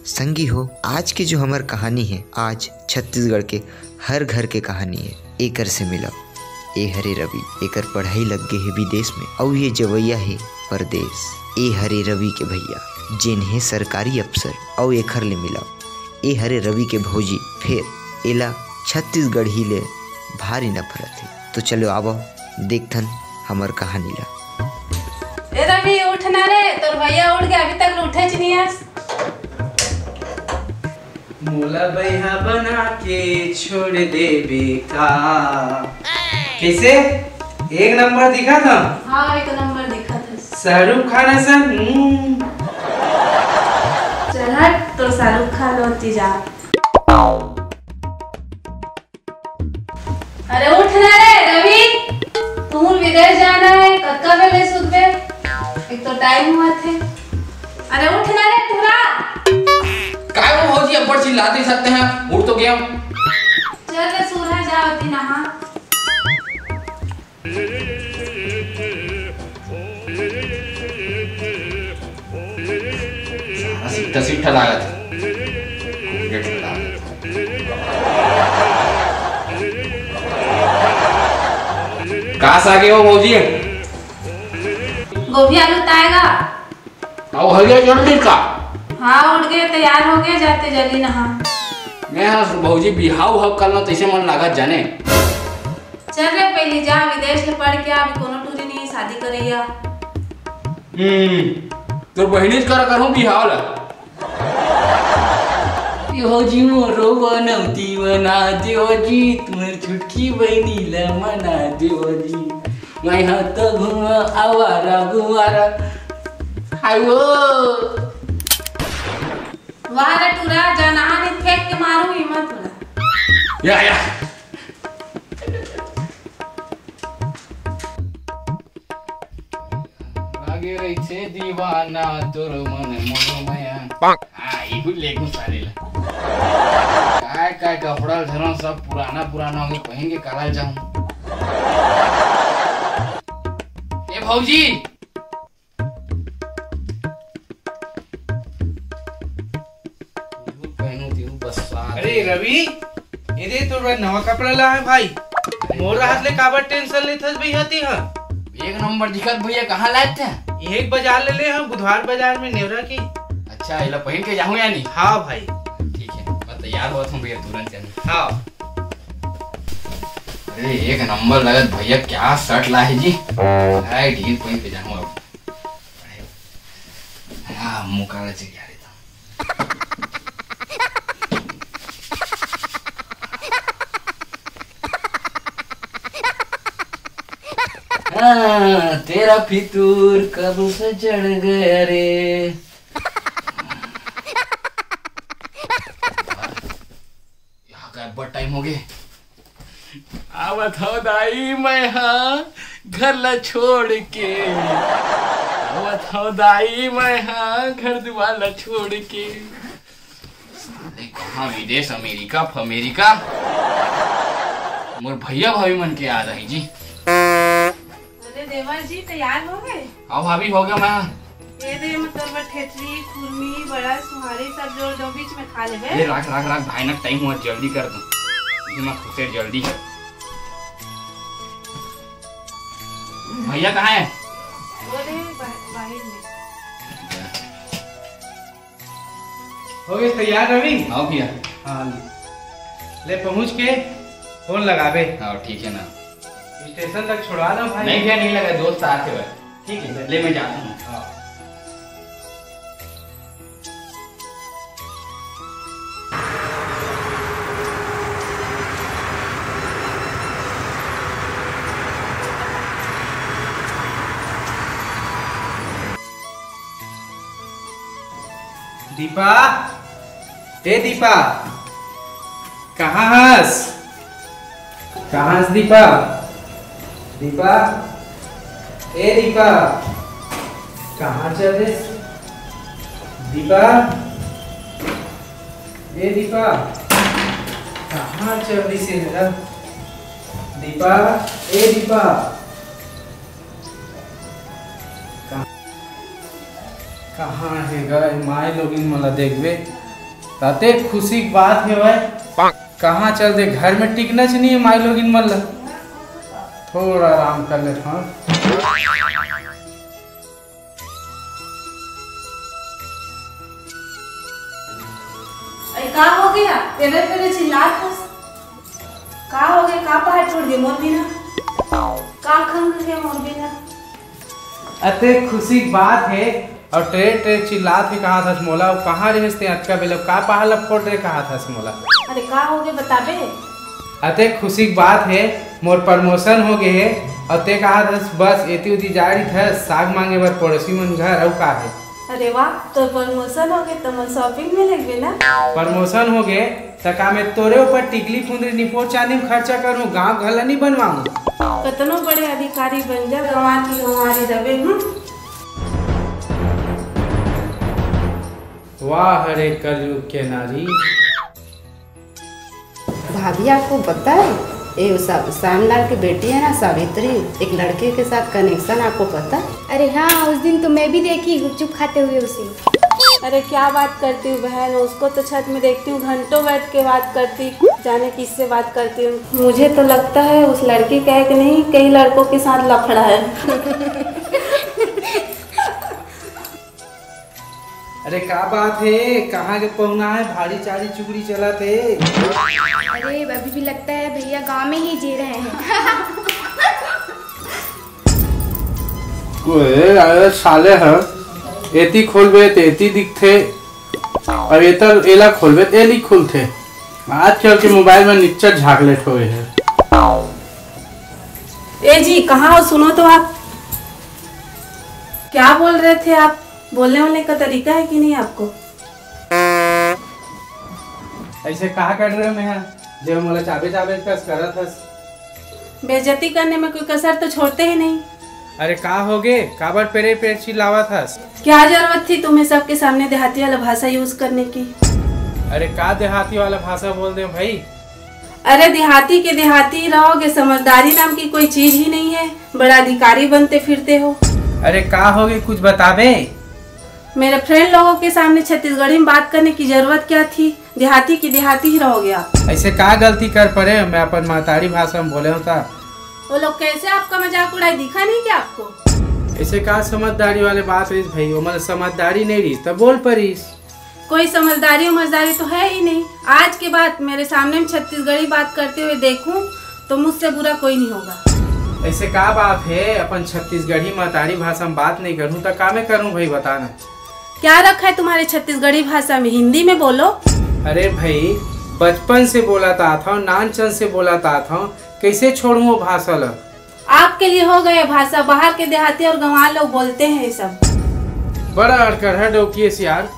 संगी हो, आज की जो हमार कहानी है, आज छत्तीसगढ़ के हर घर के कहानी है। एकर से मिला ए हरे रवि, एकर पढ़ाई लग गए है विदेश में, और ये जवैया है परदेश। ए हरे रवि के भैया जिन्हें सरकारी अफसर और एखर ले मिला। ए हरे रवि के भौजी फिर एला छत्तीसगढ़ ही ले भारी नफरत है। तो चलो आवो देखथन हमार कहानी ला। ए रवि उठना रे, तोर भैया उठ गया, अभी तक उठे च नहीं है। मोला भैया बना के छोड़ दे बेटा। कैसे एक नंबर दिखा था? हाँ एक नंबर दिखा था। शाहरुख खान ऐसा चल हट, तो शाहरुख खान होती जा। अरे उठना रे रवि, तू विदेश जाना है, कक्का बेले सुबह एक तो टाइम हुआ थे। अरे उठना रे तुरा। काय वो भौजी अब बड़ चिल्लाते ही सकते हैं, उठ तो गया। चल रे सूरज जा होती नहा। सीधा सीधा लागत कहाँ से आ गए हो भौजी? गोभी आलू ताएगा। आओ हरिया जल्दी का। हाँ उठ गए, तैयार हो गए, जाते जल्दी नहा। मैं हाँ भौजी बिहाव हव करना तैसे मन लागत जाने। चल रे पहले जा, विदेश ले पढ़ के अभी कोनो टूरी नहीं, शादी करैया। तो बहनीज कर हूँ बिहाव ला। भौजी मोरो बनौती बना देव जी, तुम्हारी छुटकी बहनी ला मना देव जी। मैं हाँ तो घुमा आवारा गुवारा आयो। वाह रे टूरा, जा नहा, नहीं फेंक के मारू हिम्मत वाला। या लागे रही छे दीवाना तोर मन मनोमया। हां इहु लेगु सारेला। काय कपड़ा धरन सब पुराना पुराना हो पहन के कराल जाऊं। ए भौजी अरे रवि, ये दे तो नवा कपड़ा ला है भाई। मोर हाथ ले काबर टेंशन लेत हस भैया ती हां? एक नंबर दिखत भैया, कहाँ लाए थे? एक बाजार ले हम बुधवार बाजार में नेवरा की। अच्छा इला पहन के जाऊं या नहीं? हाँ भाई ठीक है, मैं तैयार होता हूँ भैया तुरंत जाने। हाँ अरे एक नंबर लगत भैया, क्या शर्ट ला है जी। हाय ढील पहन के जाऊं अब। हाँ मुकारा से क्या रहता। तेरा फितूर कब से चढ़ गया रे। यहाँ का बहुत टाइम हो गए। आवत हो दाई मैं हाँ घर ला छोड़ के। आवत हो दाई मैं हाँ घर द्वार ला छोड़ के। कहाँ विदेश अमेरिका फमेरिका। मोर भैया भाभी मन के याद आई जी। देवर जी तैयार हो गए? हाँ भाभी हो गया। मैं ये दे मतलब ठेठरी खुरमी बड़ा सुहारी सब जोड़ दो, बीच में खा लेबे। ये रख भाई ना, टाइम हुआ जल्दी कर दूं। ये मैं खुद से जल्दी। भैया कहाँ है? वो दे बाहर में। हो गए तैयार रवि? हाँ भैया। हाँ ले पहुँच के फोन लगाबे। हाँ ठीक है ना, स्टेशन तक छोड़ा ना भाई। नहीं भैया नहीं लगा, दोस्त आते हुए। ठीक है ले मैं जाता हूँ। हाँ। दीपा, ए दीपा, कहाँ हंस? कहाँ हंस दीपा? दीपा, ए दीपा, कहाँ चल रहे? दीपा, ए दीपा, कहाँ चल रही से मेरा? दीपा, ए दीपा, कहाँ है गाय माए लोग इन मला देखबे ताते खुशी की बात है भाई। कहाँ चल दे, घर में टिकना चाहिए माई लोग इन मल्ल। थोड़ा आराम कर ले। हाँ का हो गया तेरे पे चिल्लात हस? का हो गया? का पहाड़ छोड़ दे मोर बिना? का खंग के मोर बिना? अते खुशी की बात है और टे चिल्लात है। कहा था मोला कहाँ रहते अटका बेल का पहाड़ फोड़ रहे कहा था मोला। अरे का हो गया बताबे? अते खुशी की बात है मोर प्रमोशन हो गए है और ते कहा था बस एती उती जा रही था साग मांगे बर पड़ोसी मन घर और का है। अरे वाह, तो प्रमोशन हो गए तो मैं शॉपिंग में लग गए ना। प्रमोशन हो गए तो का मैं तोरे ऊपर टिकली फुंदरी निपोर चांदी में खर्चा करूँ, गाँव घर नहीं बनवाऊँ। कितनों बड़े अधिकारी बन जा, गंवार की गंवारी रवे। वाह हरे कलयुग के नारी। भाभी आपको पता है ये श्यामलाल की बेटी है ना सावित्री, एक लड़के के साथ कनेक्शन आपको पता है? अरे हाँ, उस दिन तो मैं भी देखी गुपचुप खाते हुए उसे। अरे क्या बात करती हूँ बहन, उसको तो छत में देखती हूँ घंटों बैठ के बात करती, जाने किससे बात करती हूँ। मुझे तो लगता है उस लड़की का एक नहीं कई लड़कों के साथ लफड़ा है। अरे क्या बात है, कहाँ के पहुना है, भारी चारी चुगड़ी चला थे। अरे अभी भी लगता है भैया गांव में ही जी रहे हैं। अरे साले है एती खोलबे ते एती दिखते और एतर एला खोलबे ते एली खुलते। आजकल के मोबाइल में निच्चर झाकलेट हुए हैं। ए जी कहाँ हो, सुनो तो आप क्या बोल रहे थे? आप बोलने वाले का तरीका है कि नहीं आपको? ऐसे कहा कर रहे हो मैं जब मोला चाबे चाबे कस करत हस। बेइज्जती करने में कोई कसर तो छोड़ते ही नहीं। अरे का हो गए, काबर पेरे पेड़ चिल्लावत हस? क्या जरूरत थी तुम्हें सबके सामने देहाती वाला भाषा यूज करने की? अरे का देहाती वाला भाषा बोल दे भाई। अरे देहाती के देहाती रहोगे, समझदारी नाम की कोई चीज ही नहीं है, बड़ा अधिकारी बनते फिरते हो। अरे का हो गए कुछ बताबे? मेरे फ्रेंड लोगों के सामने छत्तीसगढ़ी में बात करने की जरूरत क्या थी? देहाती की देहाती ही रहोगे आप। ऐसे का गलती कर पड़े, मैं अपन मातारी भाषा में बोले होता। वो लोग कैसे आपका मजाक उड़ाए, दिखा नहीं क्या आपको? ऐसे का समझदारी वाले बात रही भाई, वो मतलब समझदारी नहीं रही तब बोल परीस। कोई समझदारी उमझदारी तो है ही नहीं। आज के बाद मेरे सामने में छत्तीसगढ़ी बात करते हुए देखूं तो मुझसे बुरा कोई नहीं होगा। ऐसे का बात है, अपन छत्तीसगढ़ी मातारी भाषा में बात नहीं करूँ तो का मैं करूँ भाई बताना। क्या रखा है तुम्हारे छत्तीसगढ़ी भाषा में, हिंदी में बोलो। अरे भाई बचपन से बोला था, नानचन से बोला था, कैसे छोड़ू वो भाषा ल? आपके लिए हो गए भाषा, बाहर के देहाती और गंवार लोग बोलते हैं ये सब। बड़ा अड़कड़ डोकियस यार,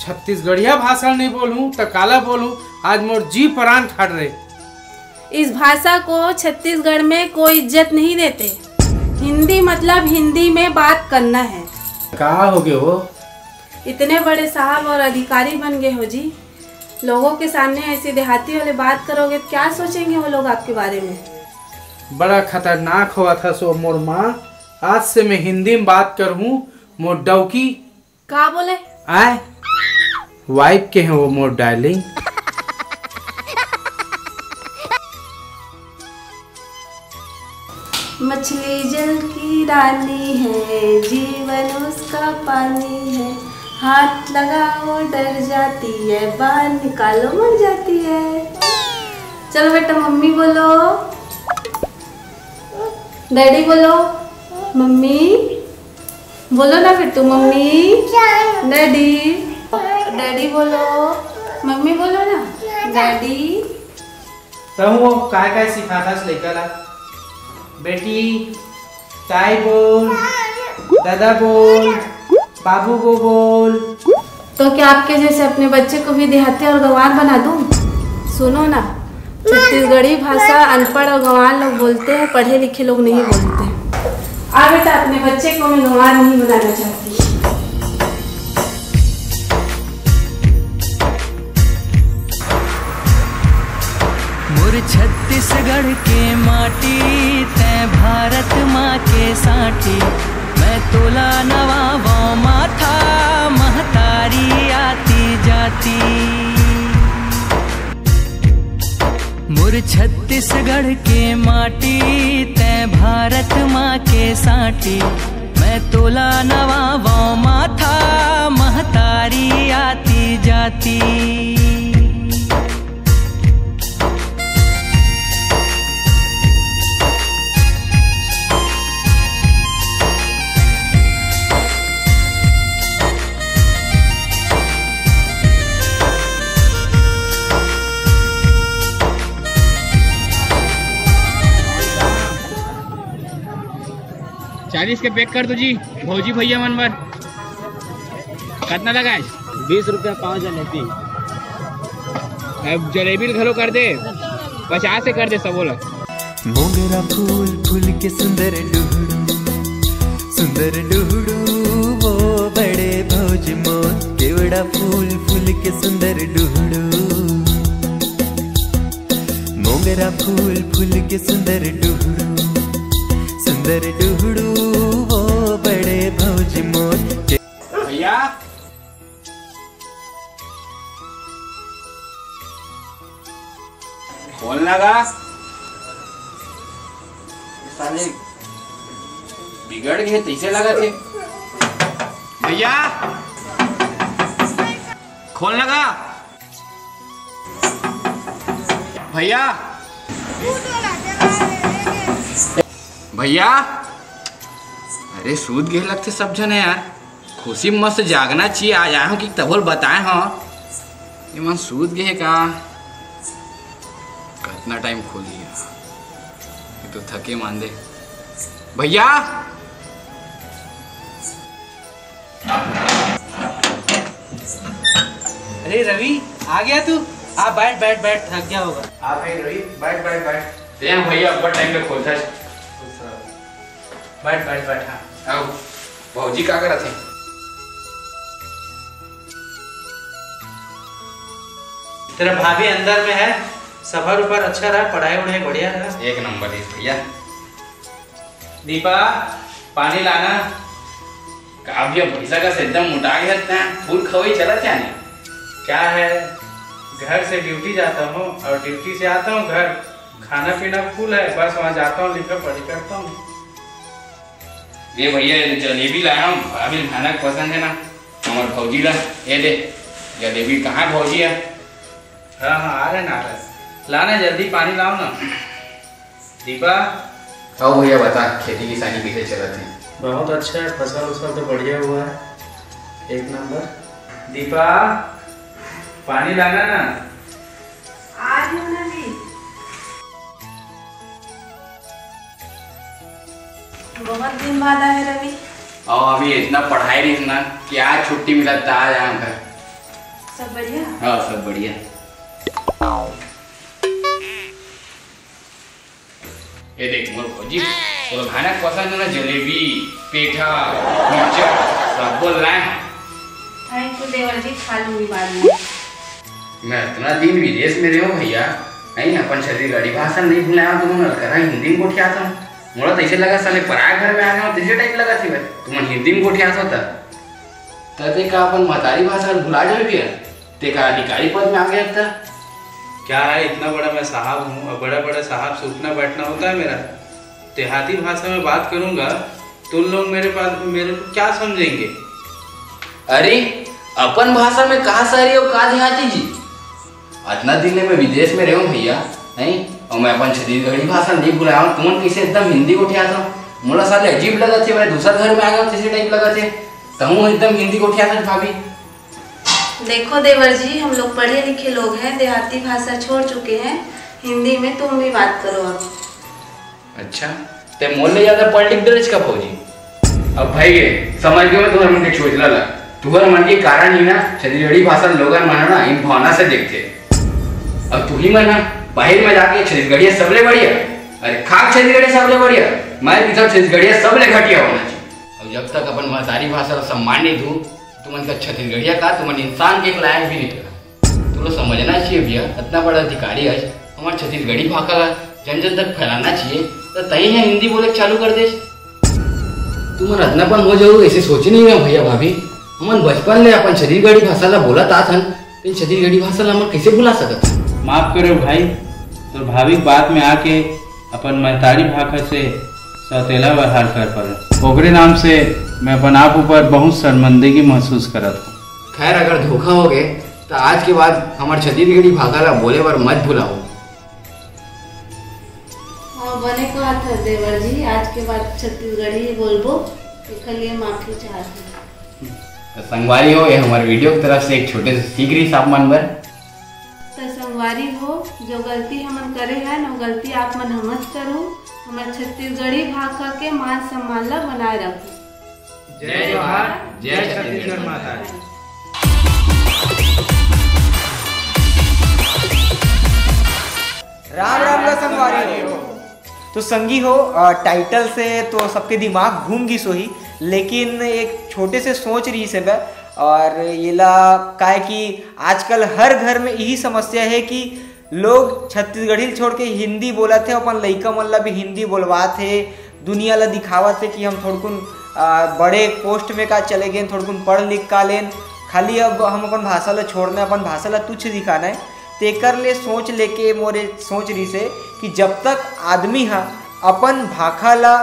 छत्तीसगढ़िया भाषा नहीं बोलूं तो काला बोलूं, आज मोर जी प्राण खड़ रहे। इस भाषा को छत्तीसगढ़ में कोई इज्जत नहीं देते। हिंदी मतलब हिंदी में बात करना है। कहा हो गए वो? इतने बड़े साहब और अधिकारी बन गए हो जी, लोगों के सामने ऐसे देहाती वाले बात करोगे तो क्या सोचेंगे वो लोग आपके बारे में? बड़ा खतरनाक हुआ था सो मोर माँ। आज से मैं हिंदी में बात करूँ, मोर डौकी क्या बोले? आए वाइफ के हैं वो मोर डार्लिंग। मछली जल की रानी है, जीवन उसका पानी है, हाथ लगाओ डर जाती है, बाहर निकालो मर जाती है। चलो बेटा मम्मी बोलो, डैडी बोलो, मम्मी बोलो ना फिर तू, मम्मी डैडी, डैडी बोलो, मम्मी बोलो ना डैडी। तो वो काय सिखाता लेकर बेटी, ताई बोल, दादा बोल, बाबू को बोल। तो क्या आपके जैसे अपने बच्चे को भी देहाती और गंवार बना दूं? सुनो ना, छत्तीसगढ़ी भाषा अनपढ़ और गंवार लोग बोलते हैं, पढ़े लिखे लोग नहीं बोलते। आ बेटा, अपने बच्चे को मैं गंवार नहीं बनाना चाहती। मोर छत्तीसगढ़ के माटी तै भारत माँ के साथी, मैं तोला नवाबों माथा महतारी आती जाती। मोर छत्तीसगढ़ के माटी तै भारत माँ के साटी। मैं तोला नवाबों माथा महतारी आती जाती। चालीस के पैक कर दो जी, भौजी भैया मन भर। कितना लगा है? 20 रुपया 5 जलेबी। अब जलेबी घरो कर दे, 50 से कर दे सब बोला। मोगरा फूल फूल के सुंदर डुहड़ू वो बड़े भौज मोर। केवड़ा फूल फूल के सुंदर डुहड़ू। मोगरा फूल फूल के सुंदर डुहड़ू वो बड़े भौज मोर। भैया कौन लगा? साले बिगड़ गए तैसे लगा थे। भैया खोल लगा। भैया भैया अरे सूद गए लगते सब जने यार। खुशी मस्त जागना चाहिए। आ जाए हूँ कि तबोल बताए हाँ ये मन सूद गए का। कितना टाइम खोल दिया ये तो थके मान दे। भैया अरे रवि आ गया तू? आ बैठ बैठ बैठ, थक गया होगा। आप रवि बैठ बैठ बैठ। दे भैया ऊपर टाइम पे खोलता है। बैठ बैठ बैठ। हाँ आओ भौजी क्या कर रहे थे? तेरा भाभी अंदर में है। सफर ऊपर अच्छा रहा, पढ़ाई उढ़ाई बढ़िया रहा। एक नंबर है भैया। दीपा पानी लाना। काव्य पैसा का एकदम मोटा गया था। फूल खवाई चला क्या नहीं? क्या है, घर से ड्यूटी जाता हूँ और ड्यूटी से आता हूँ घर, खाना पीना फूल है, बस वहाँ जाता हूँ, लिखा पढ़ी करता हूँ। ये भैया जलेबी लाया हूँ, अभी खाना पसंद है ना हमारे भौजी ला। ये दे जलेबी। कहाँ भौजी है? हाँ हाँ आ रहे ना, आ रहे। लाना जल्दी, पानी लाओ ना। दीपा आओ भैया बता खेती किसानी कैसे चला थे? बहुत अच्छा है, फसल उसल तो बढ़िया हुआ है, एक नंबर। दीपा पानी लाना ना। आ रही हूँ ना जी। बहुत दिन बाद आए रवि। और अभी इतना पढ़ाई नहीं ना क्या छुट्टी मिला था आज यहाँ पर। सब बढ़िया? हाँ सब बढ़िया। ये देख मोर भौजी तो खाना पसंद है ना, जलेबी पेठा मिर्चा सब बोल रहे हैं। थैंक यू देवर जी, खा लूंगी बाद में। मैं इतना दिन विदेश में रहो भैया, नहीं अपन छत्तीसगढ़ी भाषा नहीं भूलाया तुम करा हिंदी में गोठिया था। मोड़ा तो ऐसे लगा साले पराया घर में आ गया तैसे टाइप लगा थी भाई। तुम हिंदी में गोठिया होता ते का अपन मतारी भाषा भुला जाए भी ते का अधिकारी पद में आ गया था। क्या है, इतना बड़ा मैं साहब हूँ और बड़ा बड़ा साहब से उठना बैठना होता है मेरा। देहाती भाषा में बात करूँगा तो लोग मेरे को क्या समझेंगे? अरे अपन भाषा में कहा सारी और कहा देहाती जी। इतना दिन में विदेश में रहूं भैया नहीं, और मैं अपन छत्तीसगढ़ी भाषा नहीं भुलाया हूँ। तुमन कैसे एकदम हिंदी उठिया था। मोला साले अजीब लगा थे, मैं दूसरा घर में आ गया जैसे टाइप लगा थे। तुम एकदम हिंदी को उठिया था भाभी। देखो देवर जी, हम लोग पढ़े लिखे लोग हैं, देहाती भाषा छोड़ चुके हैं, हिंदी में तुम भी बात करो अब। अच्छा ते मोल ले ज्यादा पढ़ लिख दर्ज का फौजी। अब भाई ये समझ गए मैं तुम्हारे मन के सोच ला तुम्हारे मन के कारण ही ना छत्तीसगढ़ी भाषा लोगन माना ना इन भावना से देखते। अब तू ही माना बाहर में जाके छत्तीसगढ़िया सबले बढ़िया, अरे खाक छत्तीसगढ़ी सबले बढ़िया, मैं इधर छत्तीसगढ़िया सबले घटिया होना चाहिए। और जब तक अपन मतारी भाषा का सम्मान नहीं दूं तुमन का छत्तीसगढ़िया का तुमन इंसान के लायक भी नहीं करा। तुम लोग समझना चाहिए भैया, इतना बड़ा अधिकारी है हमारे छत्तीसगढ़ी भाषा का जन जन तक फैलाना चाहिए। तो तही है हिंदी बोले चालू कर दे। तुम रत्नापन हो जाओ ऐसे सोचे नहीं है भैया भाभी। हमन बचपन में अपन छत्तीसगढ़ी भाषा ला बोला था लेकिन छत्तीसगढ़ी भाषा ला हम कैसे भुला सकते? माफ करो भाई, तो भाभी बाद में आके अपन महतारी भाखा से सौतेला व्यवहार कर पड़े। ओकरे नाम से मैं अपन आप ऊपर बहुत शर्मिंदगी महसूस करत हूँ। खैर अगर धोखा हो गए तो आज के बाद हमारे छत्तीसगढ़ी भाषा ला बोले पर मत भुलाओ। हाँ बने को आता है देवर जी, आज के बाद छत्तीसगढ़ी ही बोलबो, इसके लिए माफी चाहती हूँ। तो संगवारी हो, ये हमारे वीडियो की तरफ से एक छोटे से सीख रही साफ मन बर। तो संगवारी हो, जो गलती हमन करे है ना, वो गलती आप मन हमत करूँ, हमारे छत्तीसगढ़ी भाषा के मान सम्मान ला बनाए रखो। जय जोहार, जय छत्तीसगढ़ माता। राम राम का संगवारी हो। तो संगी हो, टाइटल से तो सबके दिमाग घूम गई सोही, लेकिन एक छोटे से सोच रही से बे। और ये ला का है कि आजकल हर घर में यही समस्या है कि लोग छत्तीसगढ़ी छोड़ के हिंदी बोला थे, अपन लइका मन ला भी हिंदी बोलवा थे, दुनिया ला दिखावा थे कि हम थोड़कुन बड़े पोस्ट में का चले गए, थोड़कुन पढ़ लिख का लेन, खाली अब हम अपन भाषा ला छोड़ना, अपन भाषा ला तुच्छ दिखाना है। तेकर ले सोच लेके मोरे सोच रही से कि जब तक आदमी हा अपन भाषा ला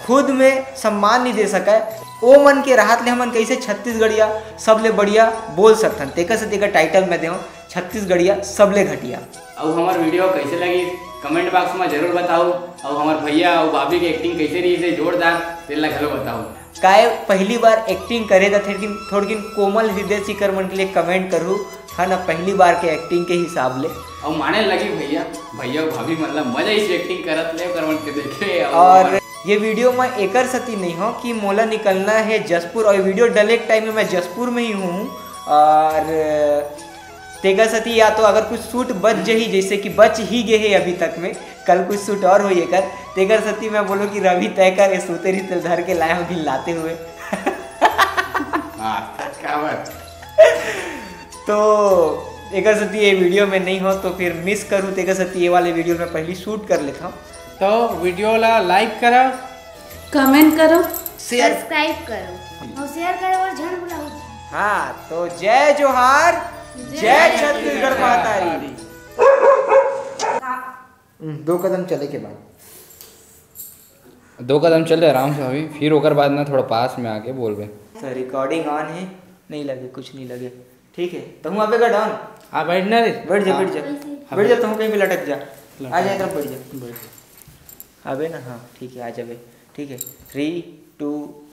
खुद में सम्मान नहीं दे सके, ओ मन के राहत ले हमन कैसे छत्तीसगढ़िया सबले बढ़िया बोल सकथन। तेकर से तेकर टाइटल में देव छत्तीसगढ़िया सबले घटिया। और हमार वीडियो कैसे लगी कमेंट बॉक्स में जरूर बताओ, और हमार भैया और भाभी की एक्टिंग कैसे रही से जोरदार तेला घलो बताओ। काय पहली बार एक्टिंग करे था थोड़ी कोमल हृदय शिकर मन के लिए कमेंट करूँ, है ना, पहली बार के एक्टिंग के हिसाब ले। और माने लगी भैया और भाभी मतलब मजा इस एक्टिंग करत ले करवन के देखे। और ये वीडियो में एकर सती नहीं हो कि मोला निकलना है जसपुर, और वीडियो डले के टाइम में मैं जसपुर में ही हूँ, और तेकर सती या तो अगर कुछ सूट बच जही, जैसे कि बच ही गए है अभी तक में, कल कुछ सूट और हो ये कर, तेकर सती मैं बोलूँ कि रवि तय कर ये सूतेरी तिल धर के लाए हूँ लाते हुए। क्या बात। तो तेकर सती ये वीडियो में नहीं हो तो फिर मिस करूँ, तेकर सती ये वाले वीडियो में पहली शूट कर लेता हूँ। तो वीडियो ला लाइक करो, कमेंट करो, सब्सक्राइब करो और शेयर करो और झन बुलाओ। हाँ तो जय जोहार, जय छत्तीसगढ़ मातारी। 2 कदम चले के बाद 2 कदम चले आराम से अभी, फिर ओकर बाद ना थोड़ा पास में आके बोलबे। सर रिकॉर्डिंग ऑन है, नहीं लगे कुछ नहीं लगे, ठीक है। तुम अबे का डॉन हाँ बैठना रे, बैठ जा बैठ जा बैठ जा, तुम कहीं भी लटक जा, आ जाए तरफ बैठ जा अबे ना। हाँ ठीक है आ जाबे, ठीक है 3 2